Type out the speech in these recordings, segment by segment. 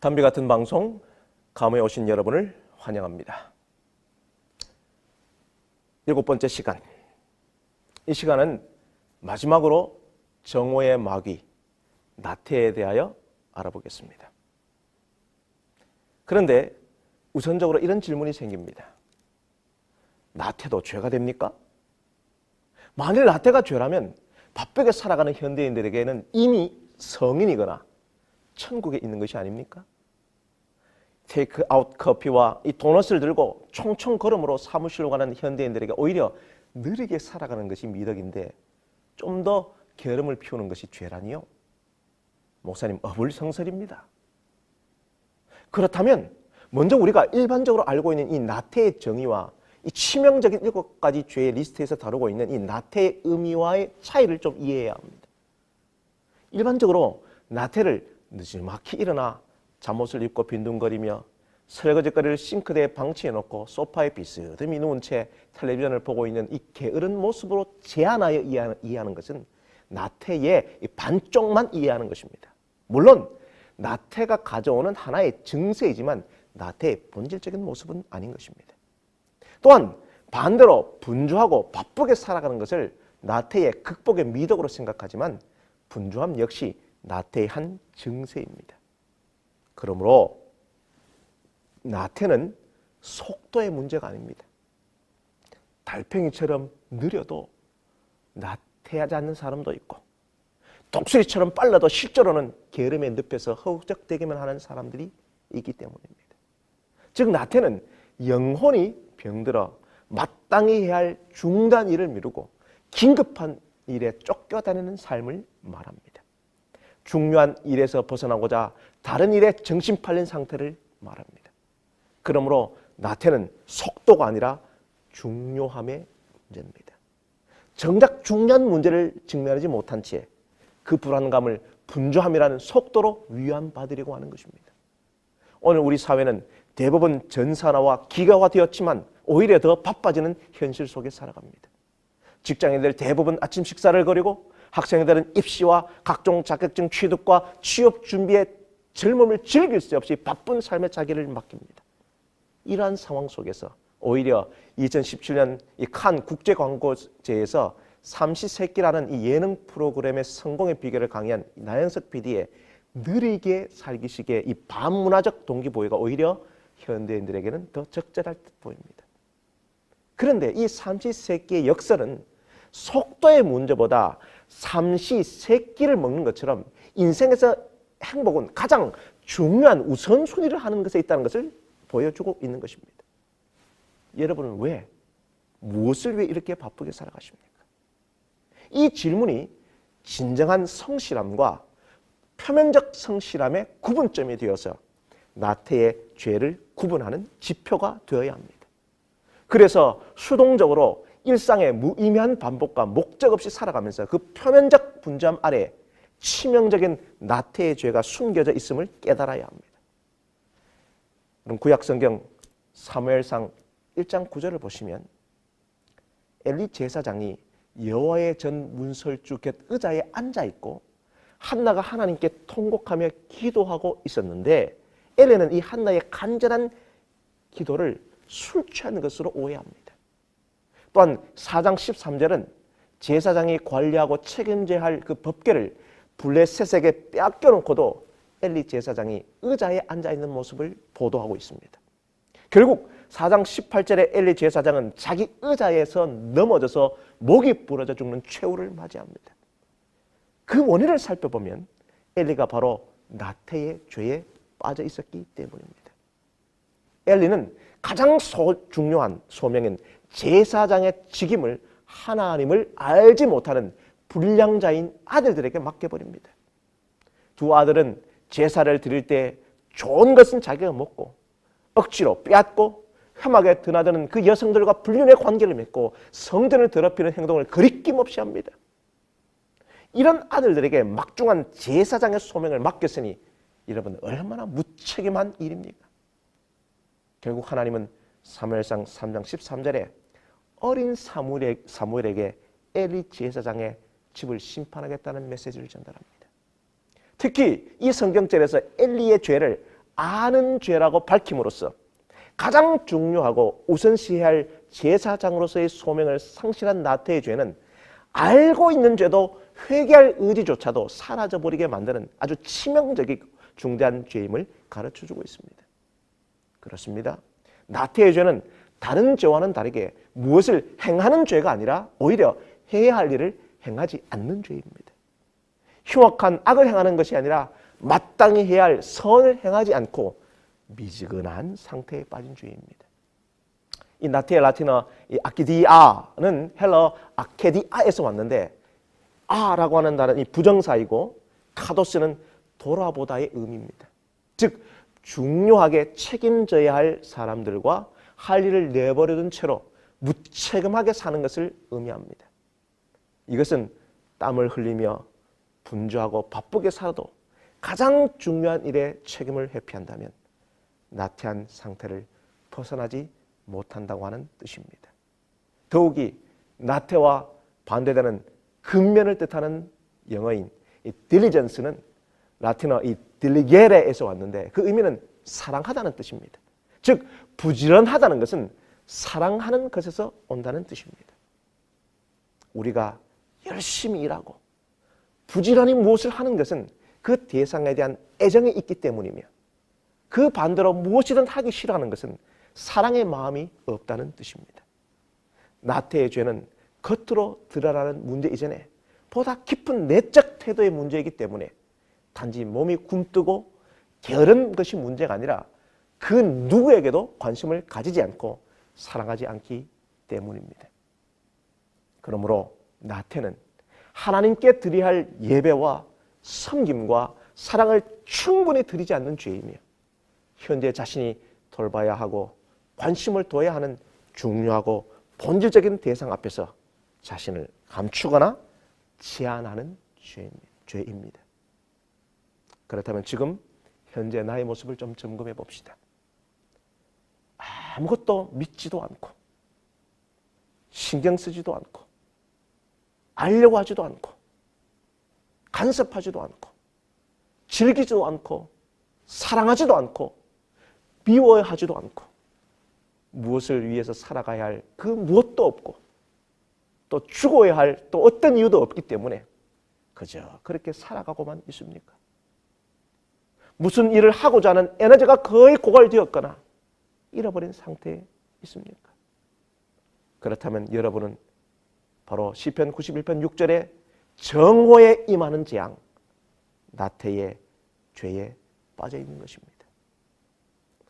담비 같은 방송 감에 오신 여러분을 환영합니다. 7번째 시간. 이 시간은 마지막으로 정오의 마귀, 나태에 대하여 알아보겠습니다. 그런데 우선적으로 이런 질문이 생깁니다. 나태도 죄가 됩니까? 만일 나태가 죄라면 바쁘게 살아가는 현대인들에게는 이미 성인이거나 천국에 있는 것이 아닙니까? 테이크아웃 커피와 이 도넛을 들고 총총 걸음으로 사무실로 가는 현대인들에게 오히려 느리게 살아가는 것이 미덕인데 좀 더 게으름을 피우는 것이 죄라니요? 목사님, 어불성설입니다. 그렇다면 먼저 우리가 일반적으로 알고 있는 이 나태의 정의와 이 치명적인 7가지 죄의 리스트에서 다루고 있는 이 나태의 의미와의 차이를 좀 이해해야 합니다. 일반적으로 나태를 늦지막히 일어나 잠옷을 입고 빈둥거리며 설거지거리를 싱크대에 방치해놓고 소파에 비스듬히 누운 채 텔레비전을 보고 있는 이 게으른 모습으로 제한하여 이해하는 것은 나태의 반쪽만 이해하는 것입니다. 물론 나태가 가져오는 하나의 증세이지만 나태의 본질적인 모습은 아닌 것입니다. 또한 반대로 분주하고 바쁘게 살아가는 것을 나태의 극복의 미덕으로 생각하지만 분주함 역시 나태의 한 증세입니다. 그러므로 나태는 속도의 문제가 아닙니다. 달팽이처럼 느려도 나태하지 않는 사람도 있고 독수리처럼 빨라도 실제로는 게으름에 늪에서 허우적대기만 하는 사람들이 있기 때문입니다. 즉 나태는 영혼이 병들어 마땅히 해야 할 중단 일을 미루고 긴급한 일에 쫓겨다니는 삶을 말합니다. 중요한 일에서 벗어나고자 다른 일에 정신 팔린 상태를 말합니다. 그러므로 나태는 속도가 아니라 중요함의 문제입니다. 정작 중요한 문제를 직면하지 못한 채 그 불안감을 분주함이라는 속도로 위안받으려고 하는 것입니다. 오늘 우리 사회는 대부분 전산화와 기가화되었지만 오히려 더 바빠지는 현실 속에 살아갑니다. 직장인들 대부분 아침 식사를 거리고 학생들은 입시와 각종 자격증 취득과 취업 준비에 젊음을 즐길 수 없이 바쁜 삶의 자기를 맡깁니다. 이러한 상황 속에서 오히려 2017년 이 칸 국제광고제에서 삼시세끼라는 이 예능 프로그램의 성공의 비결을 강의한 나영석 PD의 느리게 살기식의 이 반문화적 동기부여가 오히려 현대인들에게는 더 적절할 듯 보입니다. 그런데 이 삼시세끼의 역설은 속도의 문제보다 삼시세끼를 먹는 것처럼 인생에서 행복은 가장 중요한 우선순위를 하는 것에 있다는 것을 보여주고 있는 것입니다. 여러분은 무엇을 위해 이렇게 바쁘게 살아가십니까? 이 질문이 진정한 성실함과 표면적 성실함의 구분점이 되어서 나태의 죄를 구분하는 지표가 되어야 합니다. 그래서 수동적으로 일상의 무의미한 반복과 목적 없이 살아가면서 그 표면적 분주함 아래 치명적인 나태의 죄가 숨겨져 있음을 깨달아야 합니다. 그럼 구약성경 사무엘상 1장 9절을 보시면 엘리 제사장이 여호와의 전 문설주 곁 의자에 앉아있고 한나가 하나님께 통곡하며 기도하고 있었는데 엘리는 이 한나의 간절한 기도를 술 취한 것으로 오해합니다. 또한 4장 13절은 제사장이 관리하고 책임져야 할 그 법궤를 블레셋에게 빼앗겨놓고도 엘리 제사장이 의자에 앉아있는 모습을 보도하고 있습니다. 결국 4장 18절에 엘리 제사장은 자기 의자에서 넘어져서 목이 부러져 죽는 최후를 맞이합니다. 그 원인을 살펴보면 엘리가 바로 나태의 죄에 빠져 있었기 때문입니다. 엘리는 가장 중요한 소명인 제사장의 직임을 하나님을 알지 못하는 불량자인 아들들에게 맡겨버립니다. 두 아들은 제사를 드릴 때 좋은 것은 자기가 먹고 억지로 빼앗고 혐하게 드나드는 그 여성들과 불륜의 관계를 맺고 성전을 더럽히는 행동을 거리낌 없이 합니다. 이런 아들들에게 막중한 제사장의 소명을 맡겼으니 여러분 얼마나 무책임한 일입니까? 결국 하나님은 사무엘상 3장 13절에 어린 사무엘에게 엘리 제사장의 집을 심판하겠다는 메시지를 전달합니다. 특히 이 성경절에서 엘리의 죄를 아는 죄라고 밝힘으로써 가장 중요하고 우선시해야 할 제사장으로서의 소명을 상실한 나태의 죄는 알고 있는 죄도 회개할 의지조차도 사라져버리게 만드는 아주 치명적이고 중대한 죄임을 가르쳐주고 있습니다. 그렇습니다. 나태의 죄는 다른 죄와는 다르게 무엇을 행하는 죄가 아니라 오히려 해야 할 일을 행하지 않는 죄입니다. 흉악한 악을 행하는 것이 아니라 마땅히 해야 할 선을 행하지 않고 미지근한 상태에 빠진 죄입니다. 이 나태의 라틴어 이 아키디아는 헬러 아케디아에서 왔는데 아라고 하는 단어는 이 부정사이고 카도스는 돌아보다의 의미입니다. 즉 중요하게 책임져야 할 사람들과 할 일을 내버려둔 채로 무책임하게 사는 것을 의미합니다. 이것은 땀을 흘리며 분주하고 바쁘게 살아도 가장 중요한 일에 책임을 회피한다면 나태한 상태를 벗어나지 못한다고 하는 뜻입니다. 더욱이 나태와 반대되는 근면을 뜻하는 영어인 이 diligence는 라틴어 이 diligere에서 왔는데 그 의미는 사랑하다는 뜻입니다. 즉 부지런하다는 것은 사랑하는 것에서 온다는 뜻입니다. 우리가 열심히 일하고 부지런히 무엇을 하는 것은 그 대상에 대한 애정이 있기 때문이며 그 반대로 무엇이든 하기 싫어하는 것은 사랑의 마음이 없다는 뜻입니다. 나태의 죄는 겉으로 드러나는 문제 이전에 보다 깊은 내적 태도의 문제이기 때문에 단지 몸이 굼뜨고 게으른 것이 문제가 아니라 그 누구에게도 관심을 가지지 않고 사랑하지 않기 때문입니다. 그러므로 나태는 하나님께 드려야 할 예배와 섬김과 사랑을 충분히 드리지 않는 죄이며 현재 자신이 돌봐야 하고 관심을 둬야 하는 중요하고 본질적인 대상 앞에서 자신을 감추거나 제한하는 죄입니다. 그렇다면 지금 현재 나의 모습을 좀 점검해 봅시다. 아무것도 믿지도 않고 신경 쓰지도 않고 알려고 하지도 않고 간섭하지도 않고 즐기지도 않고 사랑하지도 않고 미워하지도 않고 무엇을 위해서 살아가야 할 그 무엇도 없고 또 죽어야 할 또 어떤 이유도 없기 때문에 그저 그렇게 살아가고만 있습니까? 무슨 일을 하고자 하는 에너지가 거의 고갈되었거나 잃어버린 상태에 있습니까? 그렇다면 여러분은 바로 시편 91편 6절에 정오에 임하는 재앙, 나태의 죄에 빠져 있는 것입니다.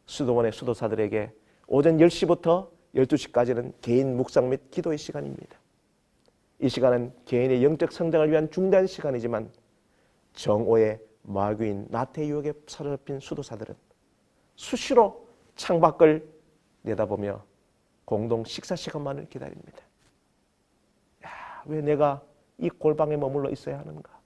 수도원의 수도사들에게 오전 10시부터 12시까지는 개인 묵상 및 기도의 시간입니다. 이 시간은 개인의 영적 성장을 위한 중대한 시간이지만 정오의 마귀인 나태의 유혹에 사로잡힌 수도사들은 수시로 창밖을 내다보며 공동 식사 시간만을 기다립니다. 왜 내가 이 골방에 머물러 있어야 하는가?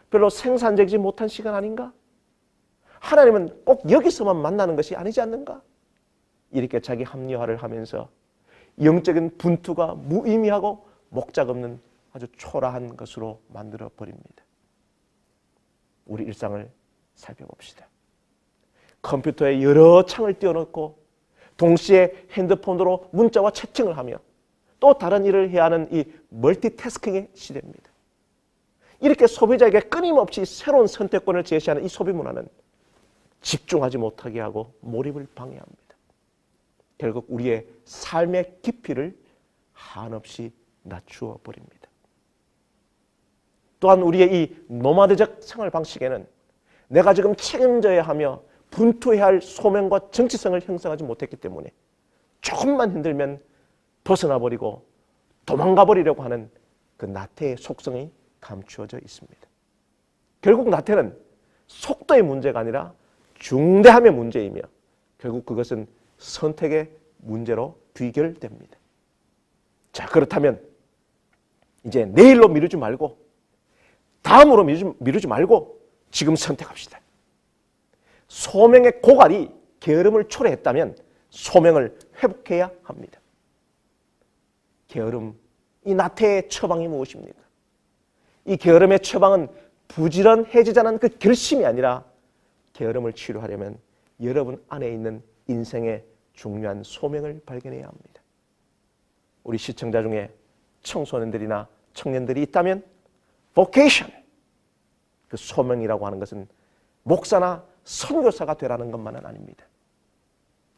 별로 생산적이지 못한 시간 아닌가? 하나님은 꼭 여기서만 만나는 것이 아니지 않는가? 이렇게 자기 합리화를 하면서 영적인 분투가 무의미하고 목적 없는 아주 초라한 것으로 만들어 버립니다. 우리 일상을 살펴봅시다. 컴퓨터에 여러 창을 띄워놓고 동시에 핸드폰으로 문자와 채팅을 하며 또 다른 일을 해야 하는 이 멀티태스킹의 시대입니다. 이렇게 소비자에게 끊임없이 새로운 선택권을 제시하는 이 소비 문화는 집중하지 못하게 하고 몰입을 방해합니다. 결국 우리의 삶의 깊이를 한없이 낮추어 버립니다. 또한 우리의 이 노마드적 생활 방식에는 내가 지금 책임져야 하며 분투해야 할 소명과 정치성을 형성하지 못했기 때문에 조금만 힘들면 벗어나 버리고 도망가 버리려고 하는 그 나태의 속성이 감추어져 있습니다. 결국 나태는 속도의 문제가 아니라 중대함의 문제이며 결국 그것은 선택의 문제로 귀결됩니다. 자, 그렇다면 이제 내일로 미루지 말고 다음으로 미루지 말고 지금 선택합시다. 소명의 고갈이 게으름을 초래했다면 소명을 회복해야 합니다. 게으름, 이 나태의 처방이 무엇입니까? 이 게으름의 처방은 부지런해지자는 그 결심이 아니라 게으름을 치료하려면 여러분 안에 있는 인생의 중요한 소명을 발견해야 합니다. 우리 시청자 중에 청소년들이나 청년들이 있다면 vocation, 그 소명이라고 하는 것은 목사나 선교사가 되라는 것만은 아닙니다.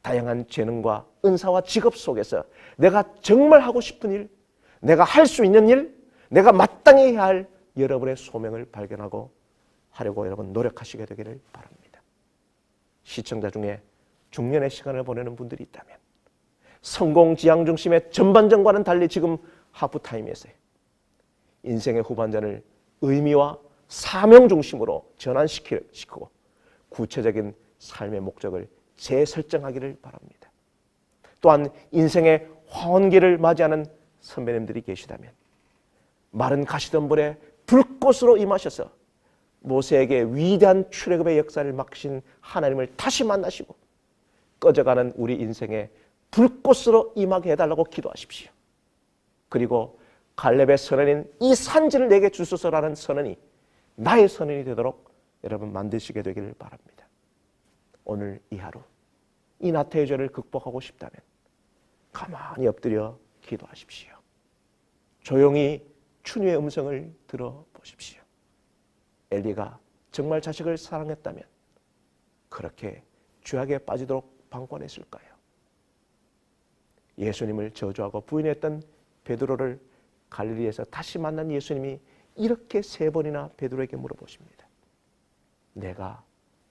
다양한 재능과 은사와 직업 속에서 내가 정말 하고 싶은 일, 내가 할 수 있는 일, 내가 마땅히 해야 할 여러분의 소명을 발견하고 하려고 여러분 노력하시게 되기를 바랍니다. 시청자 중에 중년의 시간을 보내는 분들이 있다면 성공 지향 중심의 전반전과는 달리 지금 하프타임에서요, 인생의 후반전을 의미와 사명 중심으로 전환시키고 구체적인 삶의 목적을 재설정하기를 바랍니다. 또한 인생의 황혼기를 맞이하는 선배님들이 계시다면 마른 가시덤불에 불꽃으로 임하셔서 모세에게 위대한 출애굽의 역사를 맡기신 하나님을 다시 만나시고 꺼져가는 우리 인생에 불꽃으로 임하게 해달라고 기도하십시오. 그리고 갈렙의 선언인 이 산지를 내게 주소서라는 선언이 나의 선언이 되도록 여러분 만드시게 되기를 바랍니다. 오늘 이 하루 이 나태의 죄를 극복하고 싶다면 가만히 엎드려 기도하십시오. 조용히 추니의 음성을 들어보십시오. 엘리가 정말 자식을 사랑했다면 그렇게 죄악에 빠지도록 방관했을까요? 예수님을 저주하고 부인했던 베드로를 갈릴리에서 다시 만난 예수님이 이렇게 3번이나 베드로에게 물어보십니다. 내가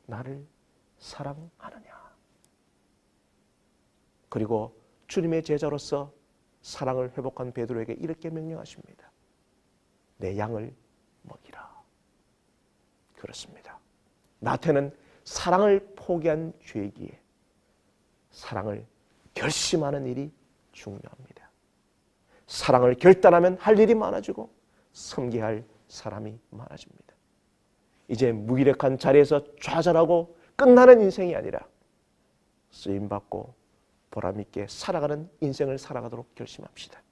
나를 사랑하느냐? 그리고 주님의 제자로서 사랑을 회복한 베드로에게 이렇게 명령하십니다. 내 양을 먹이라. 그렇습니다. 나태는 사랑을 포기한 죄이기에 사랑을 결심하는 일이 중요합니다. 사랑을 결단하면 할 일이 많아지고 섬겨야 할 사람이 많아집니다. 이제 무기력한 자리에서 좌절하고 끝나는 인생이 아니라 쓰임받고 보람있게 살아가는 인생을 살아가도록 결심합시다.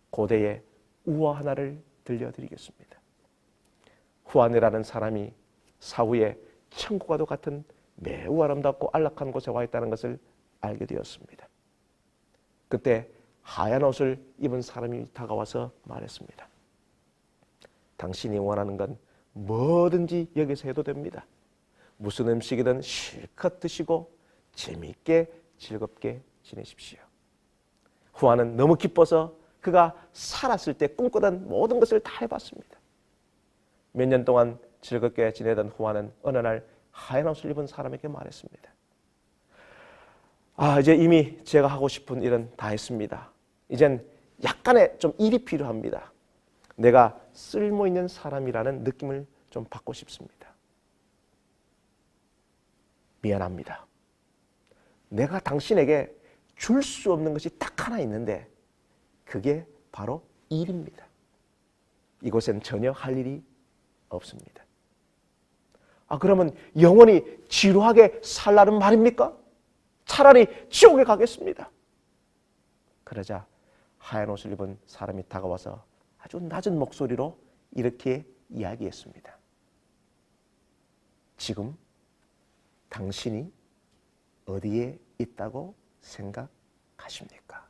고대의 우화 하나를 들려드리겠습니다. 후아네라는 사람이 사후에 천국과도 같은 매우 아름답고 안락한 곳에 와 있다는 것을 알게 되었습니다. 그때 하얀 옷을 입은 사람이 다가와서 말했습니다. 당신이 원하는 건 뭐든지 여기서 해도 됩니다. 무슨 음식이든 실컷 드시고 재미있게 즐겁게 지내십시오. 후아는 너무 기뻐서 그가 살았을 때 꿈꾸던 모든 것을 다 해봤습니다. 몇 년 동안 즐겁게 지내던 후아는 어느 날 하얀 옷을 입은 사람에게 말했습니다. 이제 이미 제가 하고 싶은 일은 다 했습니다. 이젠 약간의 좀 일이 필요합니다. 내가 쓸모있는 사람이라는 느낌을 좀 받고 싶습니다. 미안합니다. 내가 당신에게 줄 수 없는 것이 딱 하나 있는데 그게 바로 일입니다. 이곳엔 전혀 할 일이 없습니다. 그러면 영원히 지루하게 살라는 말입니까? 차라리 지옥에 가겠습니다. 그러자 하얀 옷을 입은 사람이 다가와서 아주 낮은 목소리로 이렇게 이야기했습니다. 지금 당신이 어디에 있다고 생각하십니까?